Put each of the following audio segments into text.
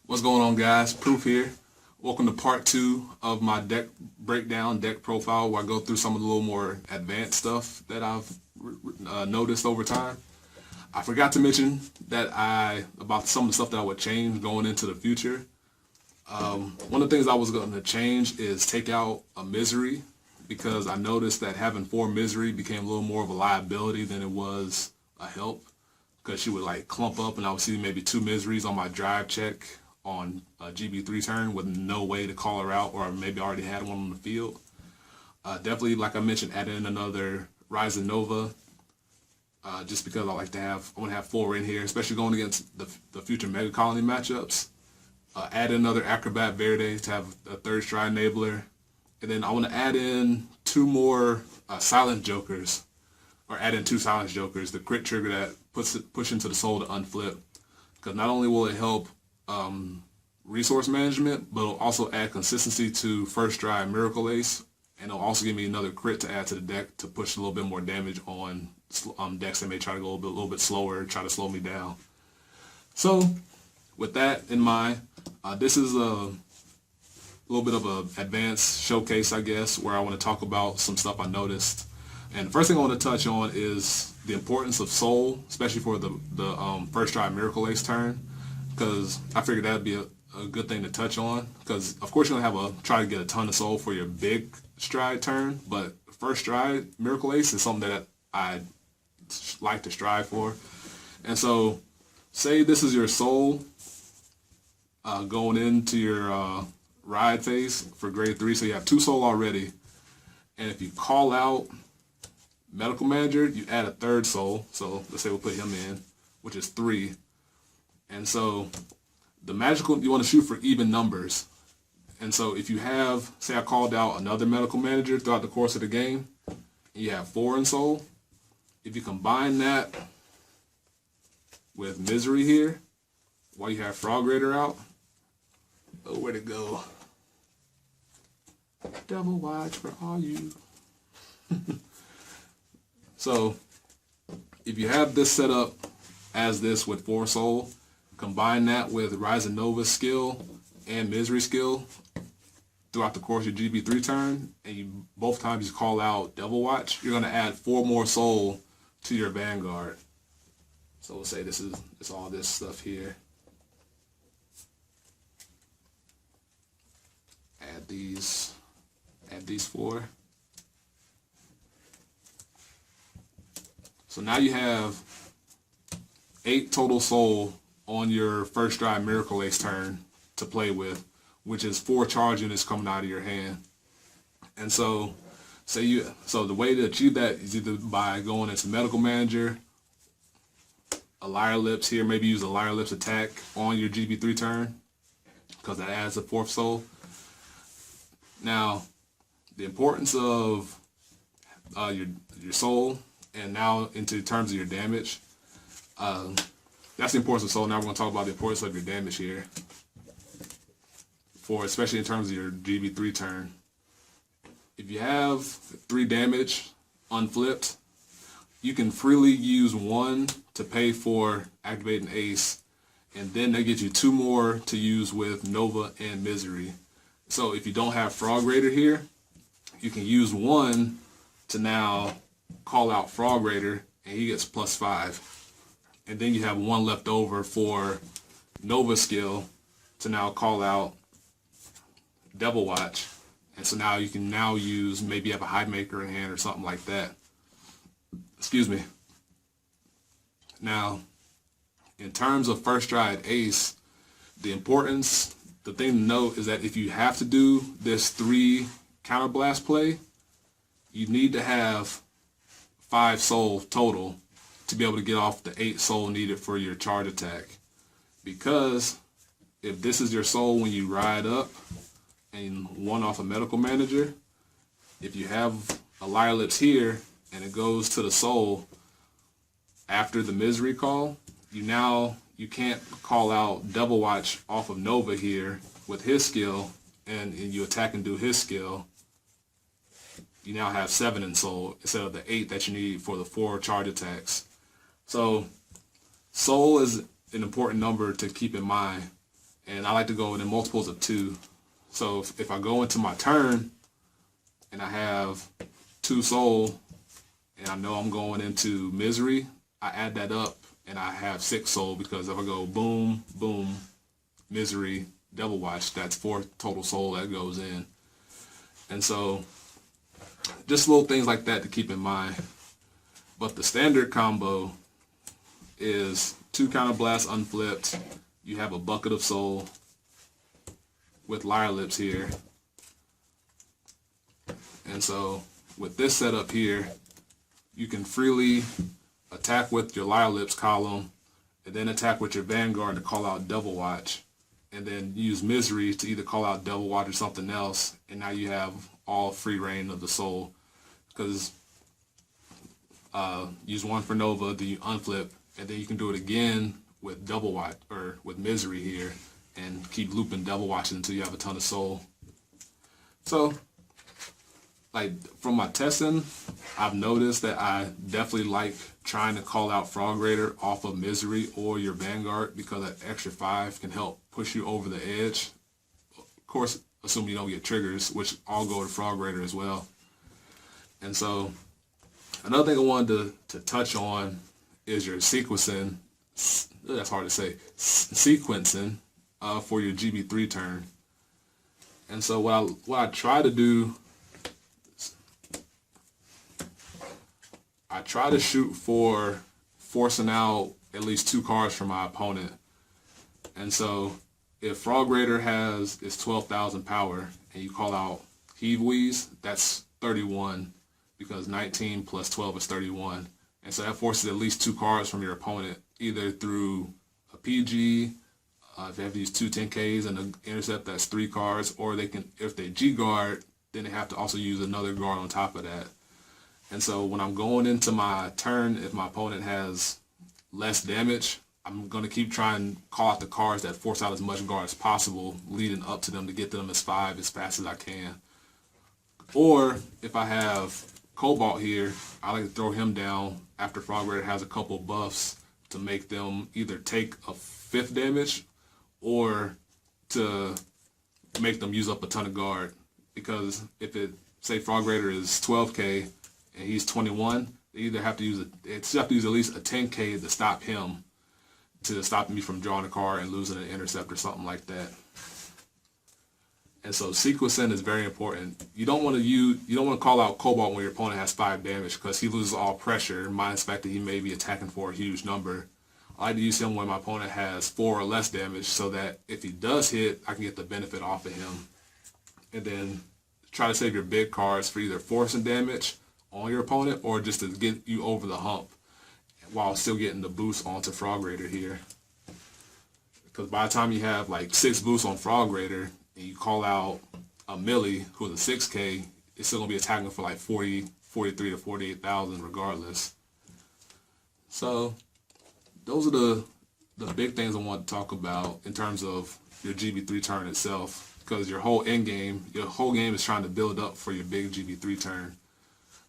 What's going on, guys? Proof here. Welcome to part 2 of my deck breakdown, deck profile, where I go through some of the little more advanced stuff that I've noticed over time. I forgot to mention about some of the stuff that I would change going into the future. One of the things I was going to change is take out a Misery, because I noticed that having 4 Misery became a little more of a liability than it was a help, because she would like clump up and I would see maybe 2 Miseries on my drive check on a GB3 turn with no way to call her out, or maybe I already had one on the field. Definitely, like I mentioned, add in another Ryzen Nova, just because I want to have 4 in here, especially going against the future Mega Colony matchups. Add in another Acrobat Verde to have a third stride enabler. And then I want to add in 2 more Silent Jokers, or add in 2 Silent Jokers, the crit trigger that push into the soul to unflip. Because not only will it help resource management, but it'll also add consistency to first stride Miracle Ace, and it'll also give me another crit to add to the deck to push a little bit more damage on decks that may try to go a little bit slower, try to slow me down. So with that in mind, this is a little bit of an advanced showcase, I guess, where I want to talk about some stuff I noticed. And the first thing I want to touch on is the importance of Soul, especially for the first stride Miracle Ace turn, because I figured that'd be a good thing to touch on. Because of course you're gonna try to get a ton of Soul for your big stride turn, but first stride Miracle Ace is something that I like to strive for. And so, say this is your Soul going into your ride phase for grade 3, so you have 2 Soul already, and if you call out Medical Manager, you add a 3rd Soul. So let's say we'll put him in, which is 3. And so the magical, you want to shoot for even numbers. And so if you have, say I called out another Medical Manager throughout the course of the game, and you have 4 in Soul, if you combine that with Misery here, while you have Frog Raider out, oh, where'd it go? Devil Watch for all you. So if you have this set up as this with 4 Soul, combine that with Ryzen Nova's skill and Misery skill throughout the course of your GB3 turn, and both times you call out Devil Watch, you're going to add 4 more Soul to your Vanguard. So we'll say it's all this stuff here. Add these 4. So now you have 8 total Soul on your first stride Miracle Ace turn to play with, which is 4 charge units coming out of your hand. And so the way to achieve that is either by going into Medical Manager, a Liar Lips here, maybe use a Liar Lips attack on your GB3 turn, because that adds a 4th Soul. Now, the importance of your Soul, and now into terms of your damage, that's the importance of Soul. Now we're going to talk about the importance of your damage here, especially in terms of your GB3 turn. If you have 3 damage unflipped, you can freely use 1 to pay for activating Ace, and then they get you 2 more to use with Nova and Misery. So if you don't have Frog Raider here, you can use 1 to now call out Frog Raider, and he gets +5. And then you have 1 left over for Nova skill to now call out Devil Watch. And so now you can use, maybe you have a Hide Maker in hand or something like that. Excuse me. Now, in terms of first stride Ace, the thing to note is that if you have to do this 3 counterblast play, you need to have 5 Soul total to be able to get off the 8 Soul needed for your charge attack. Because if this is your Soul when you ride up and 1 off a Medical Manager, if you have a Liar Lips here and it goes to the Soul after the Misery call, you can't call out Devil Watch off of Nova here with his skill, and you attack and do his skill. You now have 7 in Soul instead of the 8 that you need for the 4 charge attacks. So Soul is an important number to keep in mind. and I like to go in multiples of 2. So if I go into my turn and I have 2 soul and I know I'm going into misery, I add that up and I have 6 soul, because if I go boom, boom, misery, devil watch, that's 4 total soul that goes in. And so just little things like that to keep in mind. But the standard combo is 2 counterblast unflipped. You have a bucket of soul with Lyre Lips here. And so with this setup here, you can freely attack with your Lyre Lips column, and then attack with your Vanguard to call out Devil Watch, and then use Misery to either call out Devil Watch or something else, and now you have all free reign of the soul. Because use 1 for Nova, then you unflip, and then you can do it again with Devil Watch, or with Misery here, and keep looping Devil Watch until you have a ton of soul. So, like, from my testing, I've noticed that I definitely like trying to call out Frog Raider off of Misery or your Vanguard, because that extra 5 can help push you over the edge. Of course, assuming you don't get triggers, which all go to Frog Raider as well. And so, another thing I wanted to touch on is your sequencing. That's hard to say. Sequencing for your GB3 turn. And so what I try to do, I try to shoot for forcing out at least 2 cards from my opponent. And so if Frog Raider has its 12,000 power and you call out Heave Wheeze, that's 31, because 19 plus 12 is 31. And so that forces at least 2 cards from your opponent, either through a PG, if they have to use 2 10Ks and an intercept, that's 3 cards, or they can, if they G guard, then they have to also use another guard on top of that. And so when I'm going into my turn, if my opponent has less damage, I'm going to keep trying to call out the cards that force out as much guard as possible, leading up to them to get them as 5 as fast as I can. Or if I have Cobalt here, I like to throw him down after Frog Raider has a couple buffs to make them either take a 5th damage or to make them use up a ton of guard. Because if it, say Frog Raider is 12k and he's 21, they either have to use at least a 10k to stop him, to stop me from drawing a card and losing an intercept or something like that. And so sequencing is very important. You don't want to call out Cobalt when your opponent has 5 damage, because he loses all pressure, minus the fact that he may be attacking for a huge number. I like to use him when my opponent has 4 or less damage, so that if he does hit, I can get the benefit off of him. And then try to save your big cards for either forcing damage on your opponent or just to get you over the hump while still getting the boost onto Frog Raider here. Because by the time you have like 6 boosts on Frog Raider and you call out a Millie who's a 6k, it's still going to be attacking for like 43 to 48,000 regardless. So those are the big things I want to talk about in terms of your GB3 turn itself, because your whole game is trying to build up for your big GB3 turn.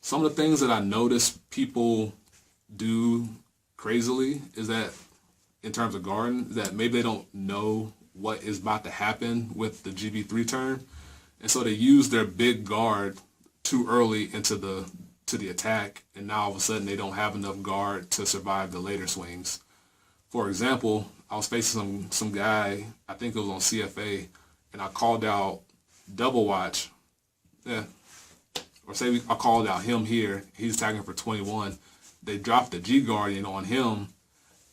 Some of the things that I notice people do crazily is that, in terms of guarding, that maybe they don't know what is about to happen with the GB3 turn, and so they use their big guard too early into the attack, and now all of a sudden they don't have enough guard to survive the later swings. For example, I was facing some guy, I think it was on CFA, and I called out Double Watch. Yeah. Or say I called out him here, he's attacking for 21. They dropped the G Guardian on him,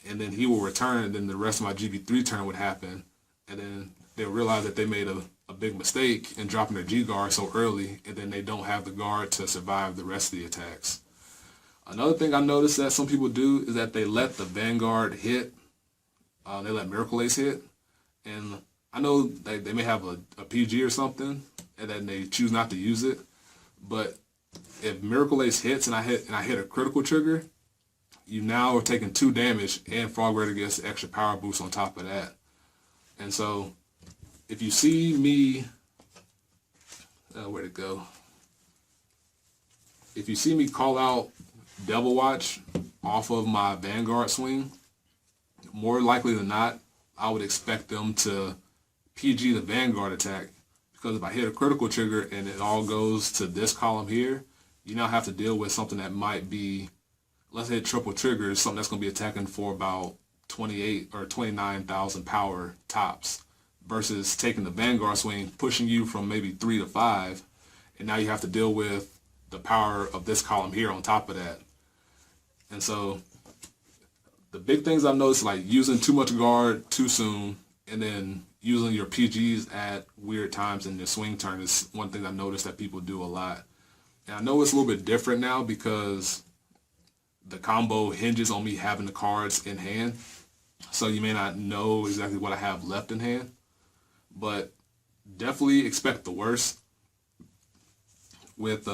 and then he will return, and then the rest of my GB3 turn would happen. And then they'll realize that they made a big mistake in dropping their G Guard so early, and then they don't have the guard to survive the rest of the attacks. Another thing I noticed that some people do is that they let the Vanguard hit. They let Miracle Ace hit. And I know they may have a PG or something, and then they choose not to use it. But if Miracle Ace hits and I hit a critical trigger, you now are taking 2 damage, and Frog Raider gets the extra power boost on top of that. And so if you see me, where'd it go? If you see me call out Devil Watch off of my Vanguard swing, more likely than not, I would expect them to PG the Vanguard attack. Because if I hit a critical trigger and it all goes to this column here, you now have to deal with something that might be, let's say triple triggers, something that's going to be attacking for about 28 or 29,000 power tops, versus taking the Vanguard swing, pushing you from maybe 3 to 5, and now you have to deal with the power of this column here on top of that. And so the big things I've noticed, like using too much guard too soon, and then using your PGs at weird times in your swing turn is one thing I've noticed that people do a lot. And I know it's a little bit different now because the combo hinges on me having the cards in hand. So you may not know exactly what I have left in hand. But definitely expect the worst with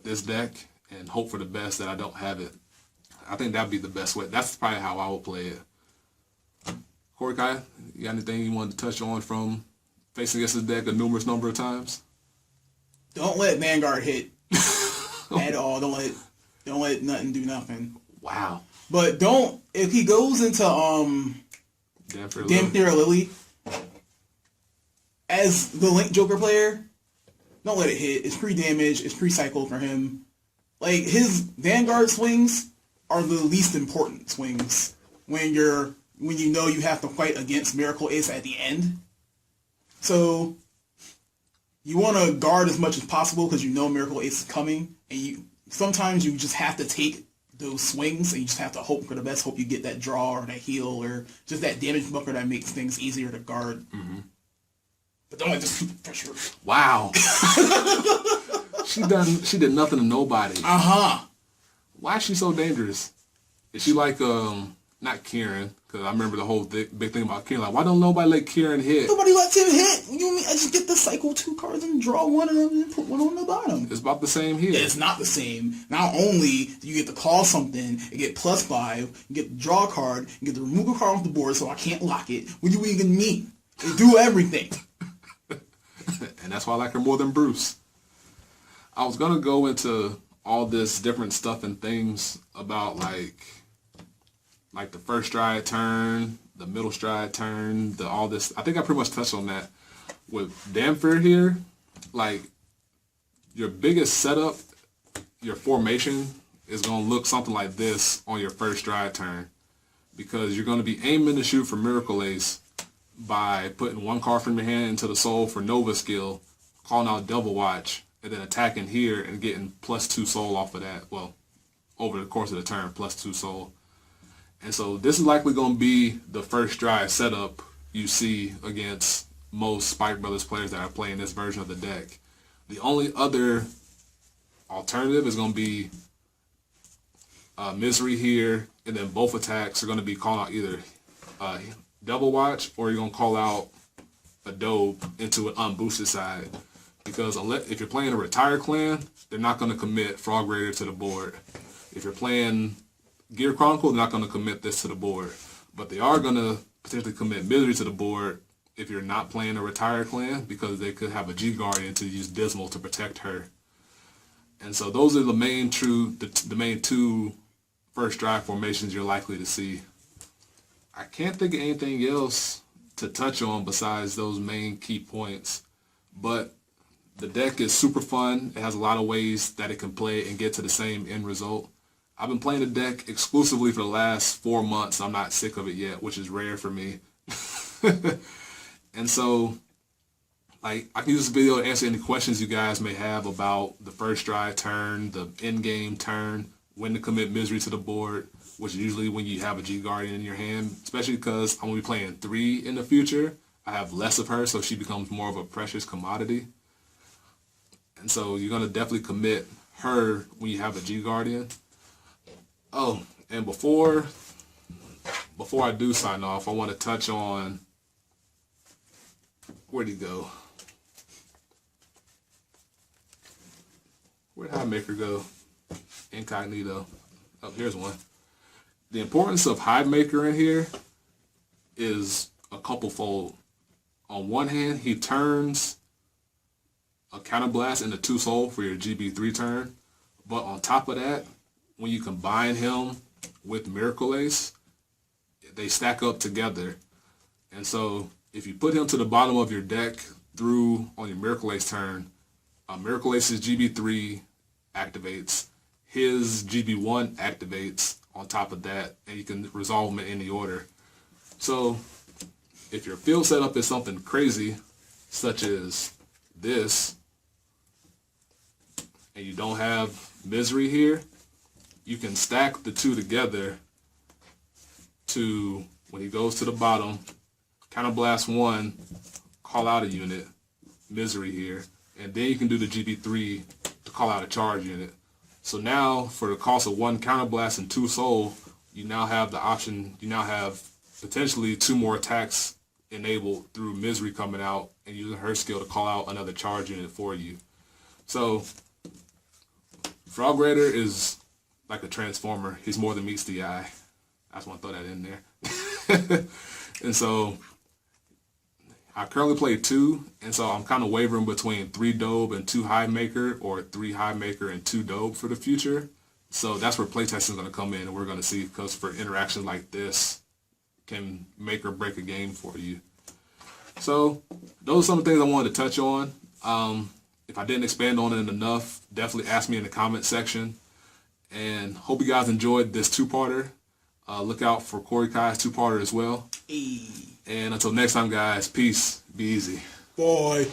this deck and hope for the best that I don't have it. I think that'd be the best way. That's probably how I would play it. Corey Kai, you got anything you wanted to touch on from facing against this deck a numerous number of times? Don't let Vanguard hit at all. Don't let nothing do nothing. Wow. But if he goes into Damn Fear Lily as the Link Joker player, don't let it hit. It's pre-damage. It's pre-cycle for him. Like, his Vanguard swings are the least important swings when you know you have to fight against Miracle Ace at the end. So you want to guard as much as possible because you know Miracle Ace is coming, and sometimes you just have to take those swings and you just have to hope for the best. Hope you get that draw or that heal or just that damage bunker that makes things easier to guard. Mm-hmm. But don't let this super pressure. Wow. She did nothing to nobody. Why is she so dangerous? Is she like not Kieran? Because I remember the whole big thing about Kieran. Like, why don't nobody let Kieran hit? Nobody lets him hit. You mean I just get the cycle 2 cards and draw one of them and put one on the bottom? It's about the same here. It's not the same. Not only do you get to call something and get +5, you get the draw card, you get to remove a card off the board so I can't lock it. What do you even mean? They do everything. And that's why I like her more than Bruce. I was going to go into all this different stuff and things about like the first stride turn, the middle stride turn, all this. I think I pretty much touched on that. With Damn Fear here, like, your biggest setup, your formation is going to look something like this on your first stride turn, because you're going to be aiming to shoot for Miracle Ace by putting one card from your hand into the soul for Nova skill, calling out Devil Watch, and then attacking here and getting +2 soul off of that. Well, over the course of the turn, +2 soul. And so this is likely going to be the first stride setup you see against most Spike Brothers players that are playing this version of the deck. The only other alternative is going to be Misery here, and then both attacks are going to be calling out either Devil Watch, or you're going to call out Adobe into an unboosted side. Because if you're playing a retired clan, they're not going to commit Frog Raider to the board. If you're playing Gear Chronicle, they're not going to commit this to the board. But they are going to potentially commit Misery to the board if you're not playing a retired clan, because they could have a G Guardian to use Dismal to protect her. And so those are the main two first stride formations you're likely to see. I can't think of anything else to touch on besides those main key points. But the deck is super fun. It has a lot of ways that it can play and get to the same end result. I've been playing the deck exclusively for the last 4 months. I'm not sick of it yet, which is rare for me. And so, like, I can use this video to answer any questions you guys may have about the first stride turn, the end-game turn, when to commit Misery to the board, which is usually when you have a G Guardian in your hand, especially because I'm going to be playing 3 in the future. I have less of her, so she becomes more of a precious commodity. And so you're going to definitely commit her when you have a G Guardian. Oh, and before I do sign off, I want to touch on, where'd he go? Where'd Hidemaker go? Incognito. Oh, here's one. The importance of Hidemaker in here is a couple fold. On one hand, he turns a Counterblast into 2 soul for your GB3 turn. But on top of that, when you combine him with Miracle Ace, they stack up together. And so if you put him to the bottom of your deck through on your Miracle Ace turn, Miracle Ace's GB3 activates, his GB1 activates on top of that, and you can resolve them in any order. So if your field setup is something crazy, such as this, and you don't have Misery here, you can stack the two together to, when he goes to the bottom, Counterblast 1, call out a unit, Misery here, and then you can do the GB3 to call out a charge unit. So now, for the cost of 1 Counterblast and 2 Soul, you now have the option, you now have potentially 2 more attacks enabled through Misery coming out and using her skill to call out another charge unit for you. So, Frog Raider is like a transformer. He's more than meets the eye. I just want to throw that in there. And so, I currently play 2, and so I'm kind of wavering between 3 Dobe and 2 High Maker, or 3 High Maker and 2 Dobe for the future. So that's where playtesting is going to come in, and we're going to see, because for interactions like this can make or break a game for you. So those are some of the things I wanted to touch on. If I didn't expand on it enough, definitely ask me in the comment section. And hope you guys enjoyed this 2-parter. Look out for Corey Kai's 2-parter as well. Hey. And until next time, guys, peace. Be easy. Bye.